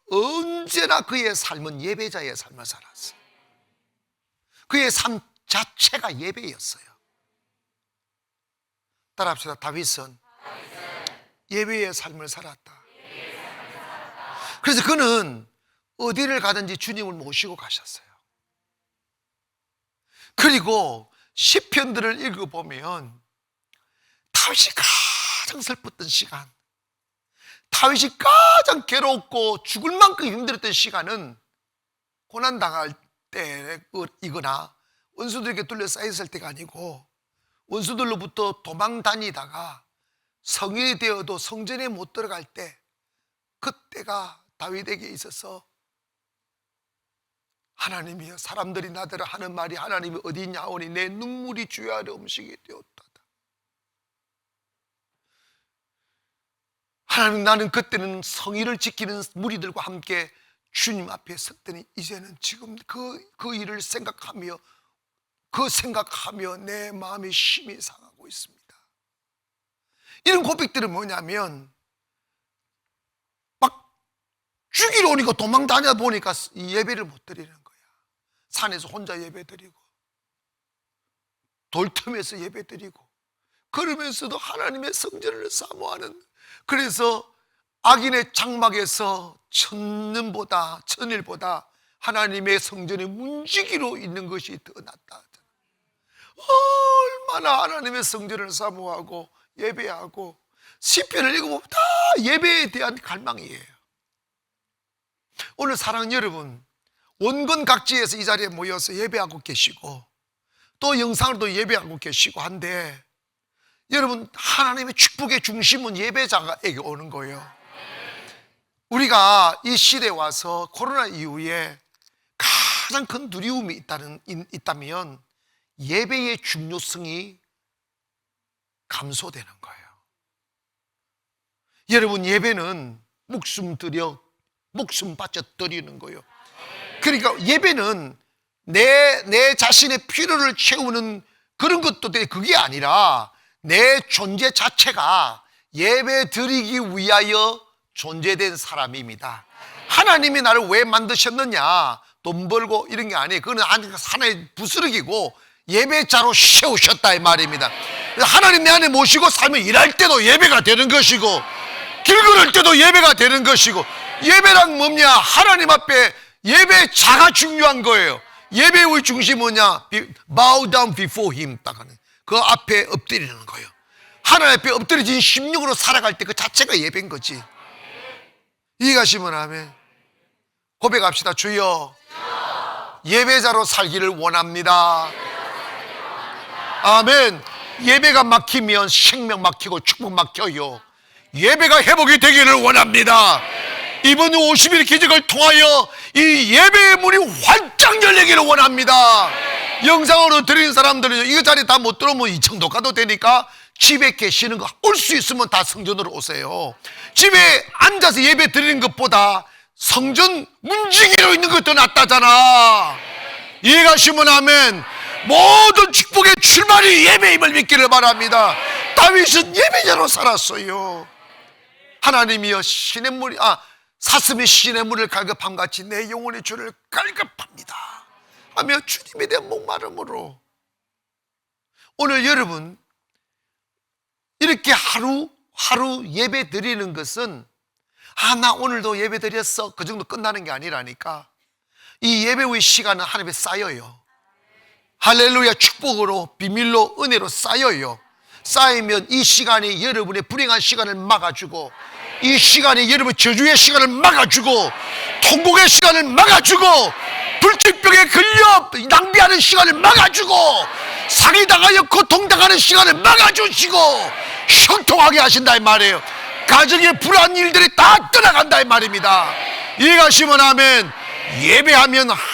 언제나 그의 삶은 예배자의 삶을 살았어. 그의 삶 자체가 예배였어요. 따라합시다. 다윗은 예배의 삶을 살았다. 그래서 그는 어디를 가든지 주님을 모시고 가셨어요. 그리고 시편들을 읽어보면 다윗이 가장 슬펐던 시간, 다윗이 가장 괴롭고 죽을 만큼 힘들었던 시간은 고난당할 때이거나 원수들에게 둘러싸였을 때가 아니고, 원수들로부터 도망 다니다가 성인이 되어도 성전에 못 들어갈 때, 그때가 다윗에게 있어서 하나님이여, 사람들이 나더러 하는 말이 하나님이 어디 있냐오니 내 눈물이 주의 아래 음식이 되었다. 하나님, 나는 그때는 성의를 지키는 무리들과 함께 주님 앞에 섰더니 이제는 지금 그 일을 생각하며 내 마음이 심히 상하고 있습니다. 이런 고백들은 뭐냐면, 막 죽이러 오니까 도망 다녀 보니까 예배를 못 드리는 거야. 산에서 혼자 예배 드리고 돌틈에서 예배 드리고, 그러면서도 하나님의 성전을 사모하는, 그래서 악인의 장막에서 천일보다 하나님의 성전의 문지기로 있는 것이 더 낫다. 얼마나 하나님의 성전을 사모하고 예배하고, 시편을 읽어보면 다 예배에 대한 갈망이에요. 오늘 사랑하는 여러분, 원건 각지에서 이 자리에 모여서 예배하고 계시고 또 영상으로도 예배하고 계시고 한데, 여러분, 하나님의 축복의 중심은 예배자에게 오는 거예요. 우리가 이 시대에 와서 코로나 이후에 가장 큰 두려움이 있다면 예배의 중요성이 감소되는 거예요. 여러분, 예배는 목숨 바쳐 드리는 거예요. 그러니까 예배는 내 자신의 필요를 채우는 그런 것도 돼. 그게 아니라 내 존재 자체가 예배 드리기 위하여 존재된 사람입니다. 하나님이 나를 왜 만드셨느냐, 돈 벌고 이런 게 아니에요. 그건 하나의 부스러기고 예배자로 세우셨다 이 말입니다. 하나님 내 안에 모시고 살면 일할 때도 예배가 되는 것이고, 길 걸을 때도 예배가 되는 것이고, 예배란 뭐냐, 하나님 앞에 예배자가 중요한 거예요. 예배의 중심이 뭐냐, bow down before him, 딱 하는 그 앞에 엎드리는 거예요. 하나님 앞에 엎드려진 심령으로 살아갈 때 그 자체가 예배인 거지. 이해가시면 아멘. 고백합시다. 주여, 예배자로 살기를 원합니다. 아멘. 예배가 막히면 생명 막히고 축복 막혀요. 예배가 회복이 되기를 원합니다. 이번 50일 기적을 통하여 이 예배의 문이 활짝 열리기를 원합니다. 영상으로 드리는 사람들은 이 자리에 다 못 들어오면 2층도 가도 되니까 집에 계시는 거 올 수 있으면 다 성전으로 오세요. 집에 앉아서 예배 드리는 것보다 성전 문지기로 있는 것도 낫다잖아. 이해가시면 아멘. 모든 축복의 출발이 예배임을 믿기를 바랍니다. 다윗은 예배자로 살았어요. 하나님이여, 사슴이 시냇물을 갈급함같이 내 영혼의 주를 갈급합니다 하며 주님에 대한 목마름으로, 오늘 여러분 이렇게 하루 예배 드리는 것은 나 오늘도 예배 드렸어, 그 정도 끝나는 게 아니라니까. 이 예배의 시간은 하나님에 쌓여요. 할렐루야. 축복으로, 비밀로, 은혜로 쌓여요. 쌓이면 이 시간이 여러분의 불행한 시간을 막아주고, 이 시간이 여러분 저주의 시간을 막아주고, 통곡의 시간을 막아주고, 불치병에 걸려 낭비하는 시간을 막아주고, 사기당하여 고통당하는 시간을 막아주시고 형통하게 하신다 이 말이에요. 가정의 불안 일들이 다 떠나간다 이 말입니다. 이해가시면 아멘.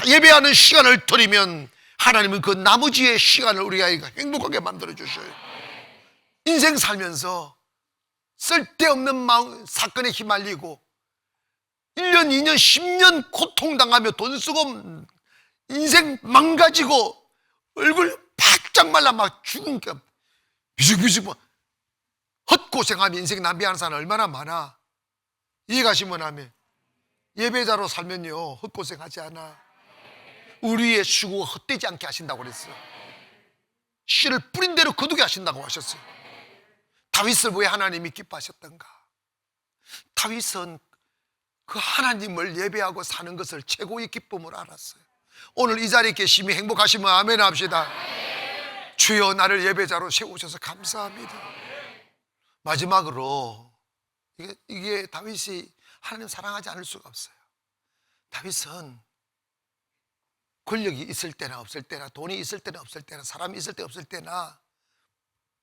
예배하는 시간을 드리면 하나님은 그 나머지의 시간을 우리가 행복하게 만들어 주셔요. 인생 살면서 쓸데없는 사건에 휘말리고 1년, 2년, 10년 고통당하며 돈 쓰고 인생 망가지고 얼굴 바짝 말라 막 죽으니까 비죽비죽 헛고생하며 인생 낭비하는 사람 얼마나 많아. 이해가시면 하면 예배자로 살면요 헛고생하지 않아. 우리의 수고가 헛되지 않게 하신다고 그랬어요. 씨를 뿌린 대로 거두게 하신다고 하셨어요. 다윗을 왜 하나님이 기뻐하셨던가? 다윗은 그 하나님을 예배하고 사는 것을 최고의 기쁨으로 알았어요. 오늘 이 자리에 계심이 행복하시면 아멘 합시다. 주여 나를 예배자로 세우셔서 감사합니다. 마지막으로 이게 다윗이 하나님 사랑하지 않을 수가 없어요. 다윗은 권력이 있을 때나 없을 때나, 돈이 있을 때나 없을 때나, 사람이 있을 때 없을 때나,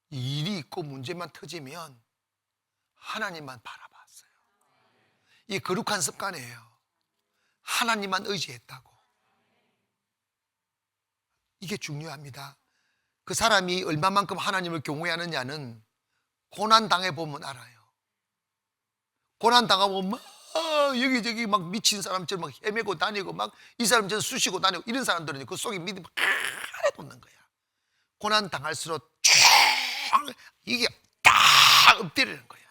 일이 있고 문제만 터지면 하나님만 바라봤어요. 이 거룩한 습관이에요. 하나님만 의지했다고. 이게 중요합니다. 그 사람이 얼마만큼 하나님을 경외하느냐는 고난 당해보면 알아요. 고난 당하면 막 여기저기 막 미친 사람처럼 막 헤매고 다니고 막 이 사람처럼 쑤시고 다니고 이런 사람들은 그 속에 믿음이 아래 돋는 거야. 고난 당할수록 쫙 이게 딱 엎드리는 거야.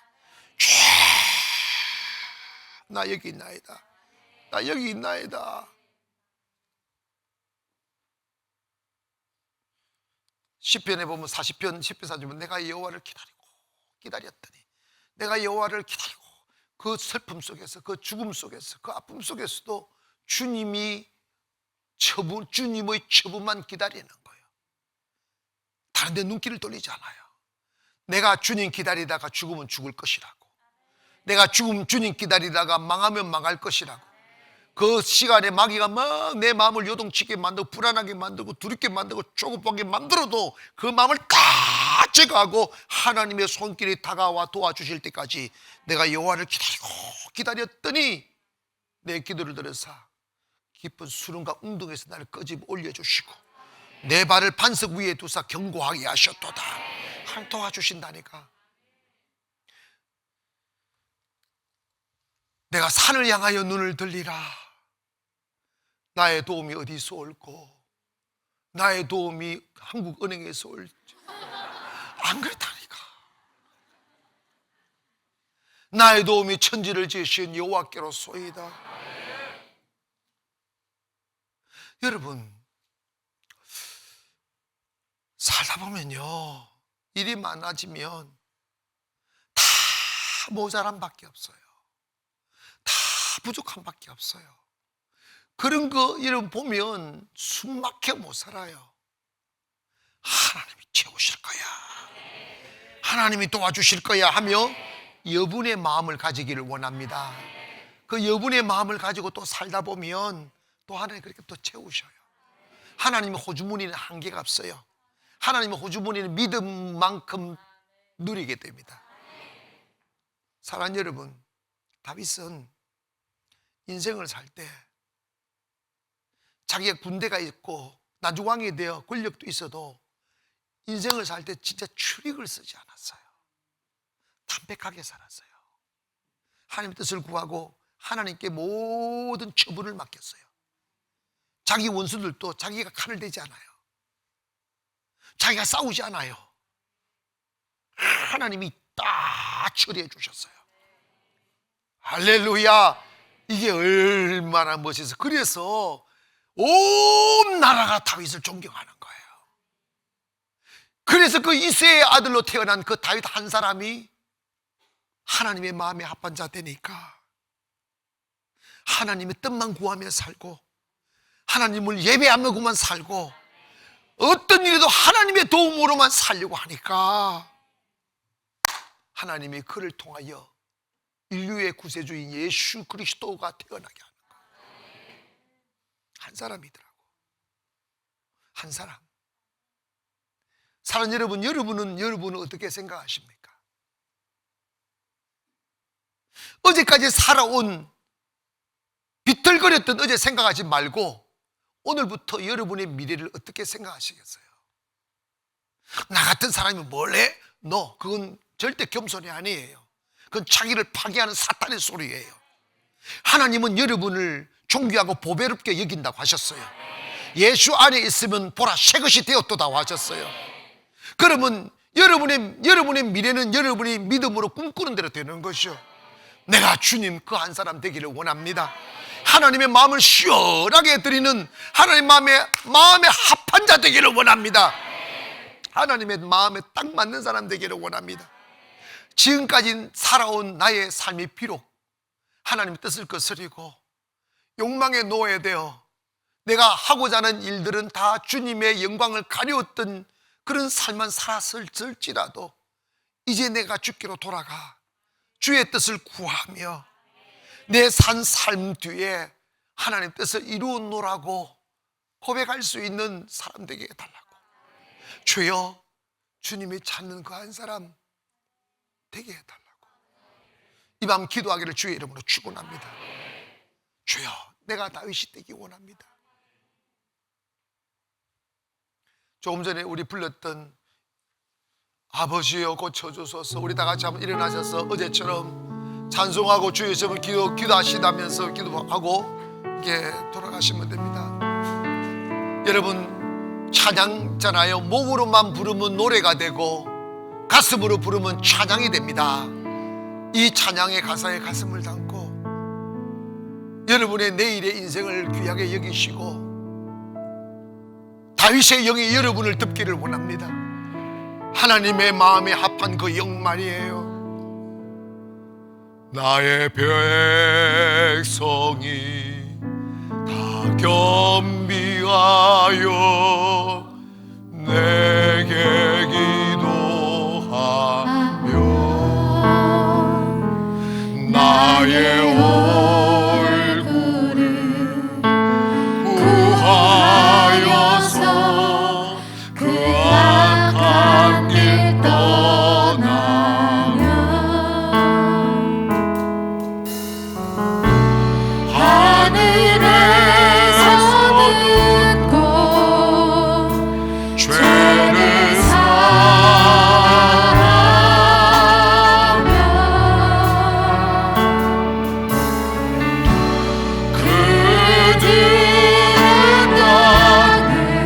나 여기 있나이다. 나 여기 있나이다. 시편에 보면 40편 10편 40편 내가 여호와를 기다렸더니 내가 여호와를 기다리고 그 슬픔 속에서 그 죽음 속에서 그 아픔 속에서도 주님의 처분만 기다리는 거예요. 다른 데 눈길을 돌리지 않아요. 내가 주님 기다리다가 죽으면 죽을 것이라고, 내가 주님 기다리다가 망하면 망할 것이라고, 그 시간에 마귀가 막 내 마음을 요동치게 만들고 불안하게 만들고 두렵게 만들고 조급하게 만들어도 그 마음을 다 제거하고 하나님의 손길이 다가와 도와주실 때까지 내가 여호와를 기다렸더니 내 기도를 들으사 깊은 수렁과 웅덩이에서 나를 끄집어 올려주시고 내 발을 반석 위에 두사 견고하게 하셨도다. 하나님 도와주신다니까. 내가 산을 향하여 눈을 들리라. 나의 도움이 어디서 올고 나의 도움이 한국은행에서 올지 안 그렇다니까. 나의 도움이 천지를 지으신 여호와께로소이다. 여러분, 살다 보면요, 일이 많아지면 다 모자란 밖에 없어요. 다 부족한 밖에 없어요. 그런 거 여러분 보면 숨 막혀 못 살아요. 하나님이 채우실 거야, 하나님이 도와주실 거야 하며 여분의 마음을 가지기를 원합니다. 그 여분의 마음을 가지고 또 살다 보면 또 하나님 그렇게 또 채우셔요. 하나님의 호주머니는 한계가 없어요. 하나님의 호주머니는 믿음만큼 누리게 됩니다. 사랑하는 여러분, 다윗은 인생을 살 때 자기가 군대가 있고 나중 왕이 되어 권력도 있어도 인생을 살 때 진짜 추릭을 쓰지 않았어요. 담백하게 살았어요. 하나님의 뜻을 구하고 하나님께 모든 처분을 맡겼어요. 자기 원수들도 자기가 칼을 대지 않아요. 자기가 싸우지 않아요. 하나님이 다 처리해 주셨어요. 할렐루야. 이게 얼마나 멋있어. 그래서 온 나라가 다윗을 존경하는 거예요. 그래서 그 이새의 아들로 태어난 그 다윗 한 사람이 하나님의 마음에 합한 자 되니까 하나님의 뜻만 구하며 살고 하나님을 예배하며만 살고 어떤 일에도 하나님의 도움으로만 살려고 하니까 하나님이 그를 통하여 인류의 구세주인 예수 그리스도가 태어나게 하는 거예요. 한 사람이더라고. 한 사람. 사랑하는 여러분, 여러분은 어떻게 생각하십니까? 어제까지 살아온 비틀거렸던 어제 생각하지 말고 오늘부터 여러분의 미래를 어떻게 생각하시겠어요? 나 같은 사람이 뭘 해? 그건 절대 겸손이 아니에요. 그건 자기를 파괴하는 사탄의 소리예요. 하나님은 여러분을 존귀하고 보배롭게 여긴다고 하셨어요. 예수 안에 있으면 보라 새 것이 되었도다 하셨어요. 그러면 여러분의 미래는 여러분이 믿음으로 꿈꾸는 대로 되는 것이요. 내가 주님 그 한 사람 되기를 원합니다. 하나님의 마음을 시원하게 드리는 하나님의 마음에 합한 자 되기를 원합니다. 하나님의 마음에 딱 맞는 사람 되기를 원합니다. 지금까지 살아온 나의 삶이 비록 하나님의 뜻을 거스리고 욕망에 노예되어 내가 하고자 하는 일들은 다 주님의 영광을 가려웠던 그런 삶만 살았을지라도 이제 내가 주께로 돌아가 주의 뜻을 구하며 내 산 삶 뒤에 하나님 뜻을 이루어놓으라고 고백할 수 있는 사람 되게 해달라고. 주여, 주님이 찾는 그 한 사람 되게 해달라고. 이 밤 기도하기를 주의 이름으로 축원합니다. 주여, 내가 다윗이 되기 원합니다. 조금 전에 우리 불렀던 아버지여 고쳐주소서, 우리 다 같이 한번 일어나셔서 어제처럼 찬송하고 주의 점을 기도하시다면서 기도하고 이렇게 돌아가시면 됩니다. 여러분, 찬양잖아요. 목으로만 부르면 노래가 되고 가슴으로 부르면 찬양이 됩니다. 이 찬양의 가사에 가슴을 담고 여러분의 내일의 인생을 귀하게 여기시고 다윗의 영이 여러분을 덮기를 원합니다. 하나님의 마음에 합한 그 영 말이에요. 나의 백성이 다 겸비하여 내게 기도하며 나의 얼굴을 구하여서 그 악한 길 떠나며 하늘에서 듣고 죄를 사하며 그들은 나를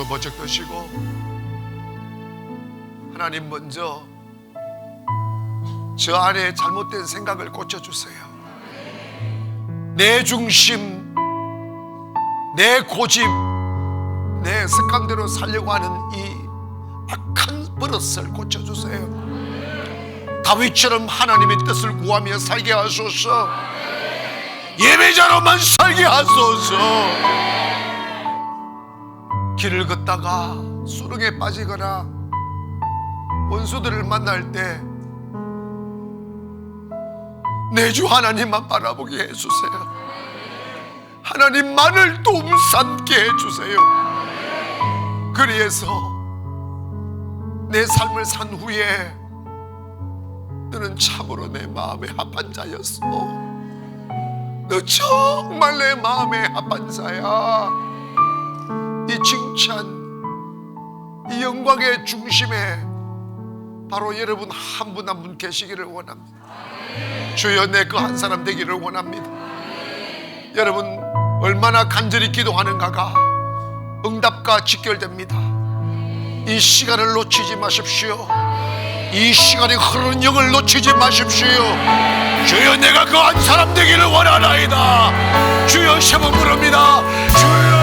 번쩍 드시고 하나님, 먼저 저 안에 잘못된 생각을 고쳐주세요. 내 중심, 내 고집, 내 습관대로 살려고 하는 이 악한 버릇을 고쳐주세요. 다윗처럼 하나님의 뜻을 구하며 살게 하소서. 예배자로만 살게 하소서. 길을 걷다가 수렁에 빠지거나 원수들을 만날 때 내 주 하나님만 바라보게 해주세요. 하나님만을 도움 삼게 해주세요. 그래서 내 삶을 산 후에 너는 참으로 내 마음에 합한 자였어. 너 정말 내 마음에 합한 자야. 이 칭찬, 이 영광의 중심에 바로 여러분 한 분 한 분 계시기를 원합니다. 주여, 내 그 한 사람 되기를 원합니다. 여러분 얼마나 간절히 기도하는가가 응답과 직결됩니다. 이 시간을 놓치지 마십시오. 이 시간이 흐르는 영을 놓치지 마십시오. 주여, 내가 그 한 사람 되기를 원하나이다. 주여, 세 번 부릅니다. 주여.